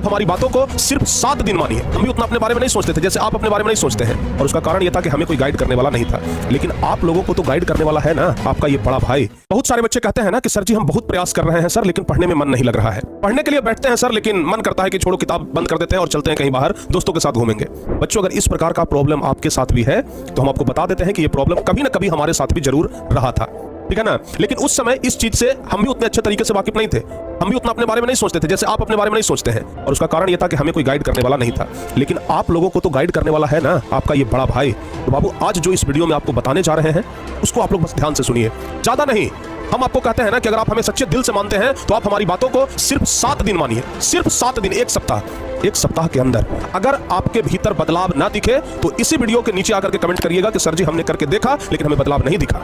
आप हमारी बातों को सिर्फ 7 दिन मानिए। हम भी उतना अपने बारे में नहीं सोचते थे जैसे आप अपने बारे में नहीं सोचते हैं, और उसका कारण यह था कि हमें कोई गाइड करने वाला नहीं था। लेकिन आप लोगों को तो गाइड करने वाला है ना, आपका ये बड़ा भाई। बहुत सारे बच्चे कहते हैं ना कि सर जी हम बहुत प्रयास कर रहे हैं सर, लेकिन पढ़ने में मन नहीं लग रहा है। पढ़ने के लिए बैठते हैं सर, लेकिन मन करता है कि छोड़ो किताब बंद कर देते हैं और चलते हैं कहीं बाहर दोस्तों के साथ घूमेंगे। बच्चों, अगर इस प्रकार का प्रॉब्लम आपके साथ भी है तो हम आपको बता देते हैं कि ये प्रॉब्लम कभी ना कभी हमारे साथ भी जरूर रहा था, ठीक है ना। लेकिन उस समय इस चीज से हम भी उतने अच्छे तरीके से वाकिफ नहीं थे, हम भी उतना अपने बारे में नहीं सोचते थे जैसे आप अपने बारे में नहीं सोचते हैं, और उसका कारण यह था कि हमें कोई गाइड करने वाला नहीं था। लेकिन आप लोगों को तो गाइड करने वाला है ना, आपका ये बड़ा भाई। तो बाबू, आज जो इस वीडियो में आपको बताने जा रहे हैं उसको आप लोग बस ध्यान से सुनिए, ज्यादा नहीं। हम आपको कहते हैं ना कि अगर आप हमें सच्चे दिल से मानते हैं तो आप हमारी बातों को सिर्फ 7 दिन मानिए, सिर्फ 7 दिन, एक सप्ताह के अंदर अगर आपके भीतर बदलाव ना दिखे तो इसी वीडियो के नीचे आकर के कमेंट करिएगा कि सर जी हमने करके देखा लेकिन हमें बदलाव नहीं दिखा।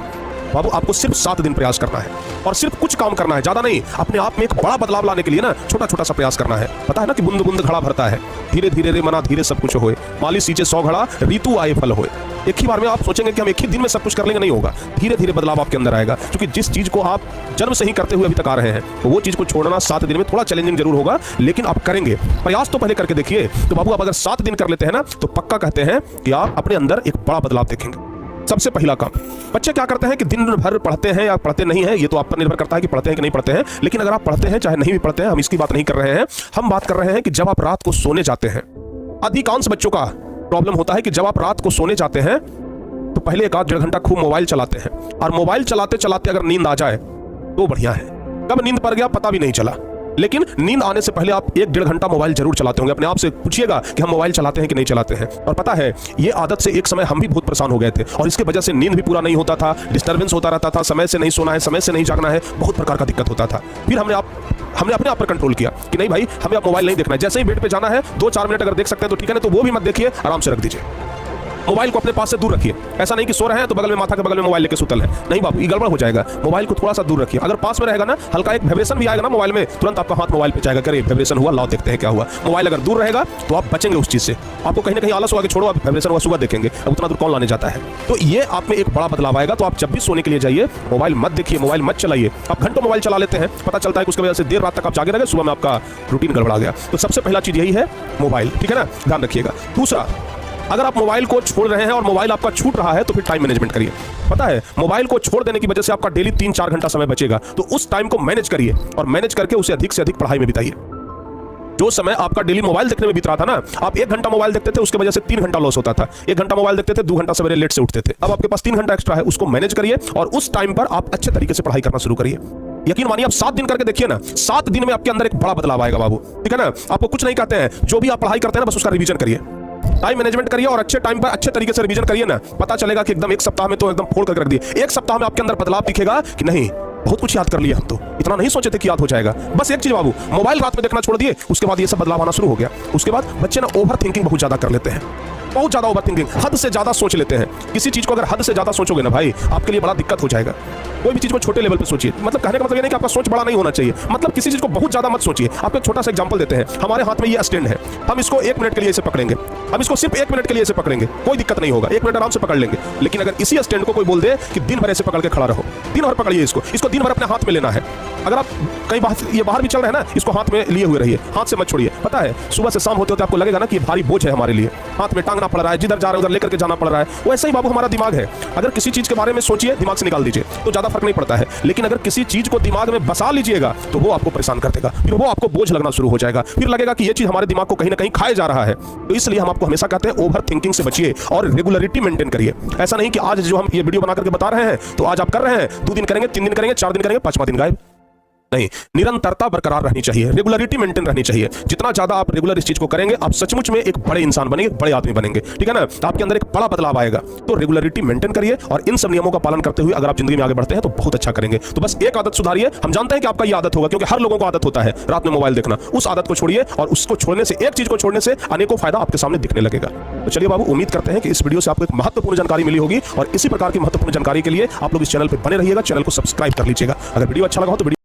बाबू, आपको सिर्फ 7 दिन प्रयास करना है और सिर्फ कुछ काम करना है, ज्यादा नहीं। अपने आप में एक बड़ा बदलाव लाने के लिए ना छोटा छोटा सा प्रयास करना है। पता है ना कि बूंद बूंद घड़ा भरता है, धीरे धीरे रे मना धीरे सब कुछ होए, माली सींचे 100 घड़ा ऋतु आए फल होए। एक ही बार में आप सोचेंगे कि हम एक ही दिन में सब कुछ कर लेंगे, नहीं होगा। धीरे धीरे बदलाव आपके अंदर आएगा, क्योंकि जिस चीज को आप जन्म से ही करते हुए अभी तक आ रहे हैं तो वो चीज को छोड़ना 7 दिन में थोड़ा चैलेंजिंग जरूर होगा, लेकिन आप करेंगे। प्रयास तो पहले करके देखिए। तो बाबू, आप अगर 7 दिन कर लेते हैं ना तो पक्का कहते हैं कि आप अपने अंदर एक बड़ा बदलाव देखेंगे। सबसे पहला काम, बच्चे क्या करते हैं कि दिन भर पढ़ते हैं या पढ़ते नहीं है, ये तो आप पर निर्भर करता है कि पढ़ते हैं कि नहीं पढ़ते हैं। लेकिन अगर आप पढ़ते हैं चाहे नहीं भी पढ़ते हैं, हम इसकी बात नहीं कर रहे हैं। हम बात कर रहे हैं कि जब आप रात को सोने जाते हैं, अधिकांश बच्चों का प्रॉब्लम होता है कि जब आप रात को सोने जाते हैं तो पहले 1-1.5 घंटा खूब मोबाइल चलाते हैं, और मोबाइल चलाते चलाते अगर नींद आ जाए तो बढ़िया है, कब नींद पड़ गया पता भी नहीं चला। लेकिन नींद आने से पहले आप 1-1.5 घंटा मोबाइल जरूर चलाते होंगे। अपने आप से पूछिएगा कि हम मोबाइल चलाते हैं कि नहीं चलाते हैं। और पता है, ये आदत से एक समय हम भी बहुत परेशान हो गए थे, और इसके वजह से नींद भी पूरा नहीं होता था, डिस्टर्बेंस होता रहता था, समय से नहीं सोना है, समय से नहीं जागना है, बहुत प्रकार का दिक्कत होता था। फिर हमने अपने आप पर कंट्रोल किया कि नहीं भाई, हमें अब मोबाइल नहीं देखना है। जैसे ही बेड पे जाना है 2-4 मिनट अगर देख सकते हैं तो ठीक है, ना तो वो भी मत देखिए, आराम से रख दीजिए। मोबाइल को अपने पास से दूर रखिए। ऐसा नहीं कि सो रहे हैं तो बगल में, माथा के बगल में मोबाइल लेके सुतल है, नहीं बाबू, ये गड़बड़ हो जाएगा। मोबाइल को थोड़ा सा दूर रखिए। अगर पास में रहेगा ना, हल्का एक वाइब्रेशन भी आएगा ना मोबाइल में, तुरंत आपका हाथ मोबाइल पे जाएगा, करे वाइब्रेशन हुआ, लाओ देखते हैं क्या हुआ। मोबाइल अगर दूर रहेगा तो आप बचेंगे उस चीज से। आपको कहीं ना कहीं आलस होगा कि छोड़ो, अब वाइब्रेशन हुआ सुबह देखेंगे, अब उतना दूर कौन लाने जाता है। तो ये आप में एक बड़ा बदलाव आएगा। तो आप जब भी सोने के लिए जाइए, मोबाइल मत देखिए, मोबाइल मत चलाइए। आप घंटों मोबाइल चला लेते हैं, पता चलता है कि उसकी वजह से देर रात तक आप जागे रहे, सुबह में आपका रूटीन गड़बड़ा गया। तो सबसे पहला चीज यही है, मोबाइल, ठीक है ना, ध्यान रखिएगा। दूसरा, अगर आप मोबाइल को छोड़ रहे हैं और मोबाइल आपका छूट रहा है तो फिर टाइम मैनेजमेंट करिए। पता है, मोबाइल को छोड़ देने की वजह से आपका डेली 3-4 घंटा समय बचेगा, तो उस टाइम को मैनेज करिए और मैनेज करके उसे अधिक से अधिक पढ़ाई में बिताइए। जो समय आपका डेली मोबाइल देखने में बीत रहा था ना, आप 1 घंटा मोबाइल देखते थे, उसकी वजह से 3 घंटा लॉस होता था। 1 घंटा मोबाइल देखते थे, 2 घंटा सवेरे लेट से उठते थे। अब आपके पास 3 घंटा एक्स्ट्रा है, उसको मैनेज करिए और उस टाइम पर आप अच्छे तरीके से पढ़ाई करना शुरू करिए। यकीन मानिए, आप 7 दिन करके देखिए ना, 7 दिन में आपके अंदर एक बड़ा बदलाव आएगा बाबू, ठीक है ना। आपको कुछ नहीं कहते हैं, जो भी आप पढ़ाई करते हैं ना, बस उसका रिवीजन करिए, टाइम मैनेजमेंट करिए और अच्छे टाइम पर अच्छे तरीके से रिवीजन करिए ना। पता चलेगा कि एकदम 1 सप्ताह में तो एकदम फोड़ कर रख दिए। 1 सप्ताह में आपके अंदर बदलाव दिखेगा कि नहीं, बहुत कुछ याद कर लिया, हम तो इतना नहीं सोचे थे कि याद हो जाएगा। बस एक चीज बाबू, मोबाइल रात में देखना छोड़ दिए, उसके बाद ये सब बदलाव आना शुरू हो गया। उसके बाद बच्चे ना ओवर थिंकिंग बहुत ज्यादा कर लेते हैं, बहुत ज्यादा ओवर थिंकिंग, हद से ज्यादा सोच लेते हैं। किसी चीज को अगर हद से ज्यादा सोचोगे ना भाई, आपके लिए बड़ा दिक्कत हो जाएगा। कोई भी चीज को छोटे लेवल पे सोचिए। मतलब कहने का मतलब ये नहीं कि आपका सोच बड़ा नहीं होना चाहिए, मतलब किसी चीज को बहुत ज्यादा मत सोचिए। आपको एक छोटा सा एग्जांपल देते हैं। हमारे हाथ में ये स्टैंड है, हम इसको 1 मिनट के लिए इसे पकड़ेंगे, हम इसको सिर्फ 1 मिनट के लिए इसे पकड़ेंगे, कोई दिक्कत नहीं होगा, 1 मिनट आराम से पकड़ लेंगे। लेकिन अगर इसी स्टैंड को कोई बोल दे कि दिन भर ऐसे पकड़ के खड़ा रहो, दिन भर पकड़िए इसको दिन भर अपने हाथ में लेना है। अगर आप कहीं बाहर भी चल रहे हैं ना, इसको हाथ में लिए हुए रहिए, हाथ से मत छोड़िए। पता है, सुबह से शाम होते होते आपको लगेगा ना कि भारी बोझ है हमारे लिए, हाथ में टांगना पड़ रहा है, जिधर जा रहे हैं उधर लेकर के जाना पड़ रहा है। वैसे ही बाबू हमारा दिमाग है, अगर किसी चीज के बारे में सोचिए, दिमाग से निकाल दीजिए तो ज्यादा फर्क नहीं पड़ता है। लेकिन अगर किसी चीज को दिमाग में बसा लीजिएगा तो वो आपको परेशान कर देगा, फिर वो आपको बोझ लगना शुरू हो जाएगा, फिर लगेगा कि ये चीज हमारे दिमाग को कहीं ना कहीं खाए जा रहा है। तो इसलिए हम आपको हमेशा कहते हैं, ओवर थिंकिंग से बचिए और रेगुलरिटी मेंटेन करिए। ऐसा नहीं कि आज जो हम ये वीडियो बना करके बता रहे हैं तो आज आप कर रहे हैं, 2 दिन करेंगे, 3 दिन करेंगे, 4 दिन करेंगे, 5वां दिन गायब। नहीं, निरंतरता बरकरार रहनी चाहिए, रेगुलरिटी मेंटेन रहनी चाहिए। जितना ज्यादा आप रेगुलर इस चीज को करेंगे, आप सचमुच में एक बड़े इंसान बनेंगे, बड़े आदमी बनेंगे, ठीक है ना। तो आपके अंदर एक बड़ा बदलाव आएगा। तो रेगुलरिटी मेंटेन करिए और इन सब नियमों का पालन करते हुए अगर आप जिंदगी में आगे बढ़ते हैं तो बहुत अच्छा करेंगे। तो बस एक आदत सुधारिए। हम जानते हैं कि आपका ये आदत होगा, क्योंकि हर लोगों को आदत होता है रात में मोबाइल देखना। उस आदत को छोड़िए और उसको छोड़ने से, एक चीज को छोड़ने से अनेकों फायदा आपके सामने दिखने लगेगा। तो चलिए बाबू, उम्मीद करते हैं कि इस वीडियो से आपको एक महत्वपूर्ण जानकारी मिली होगी, और इसी प्रकार की महत्वपूर्ण जानकारी के लिए आप लोग इस चैनल पर बने रहिएगा, चैनल को सब्सक्राइब कर लीजिएगा। अगर वीडियो अच्छा लगा हो तो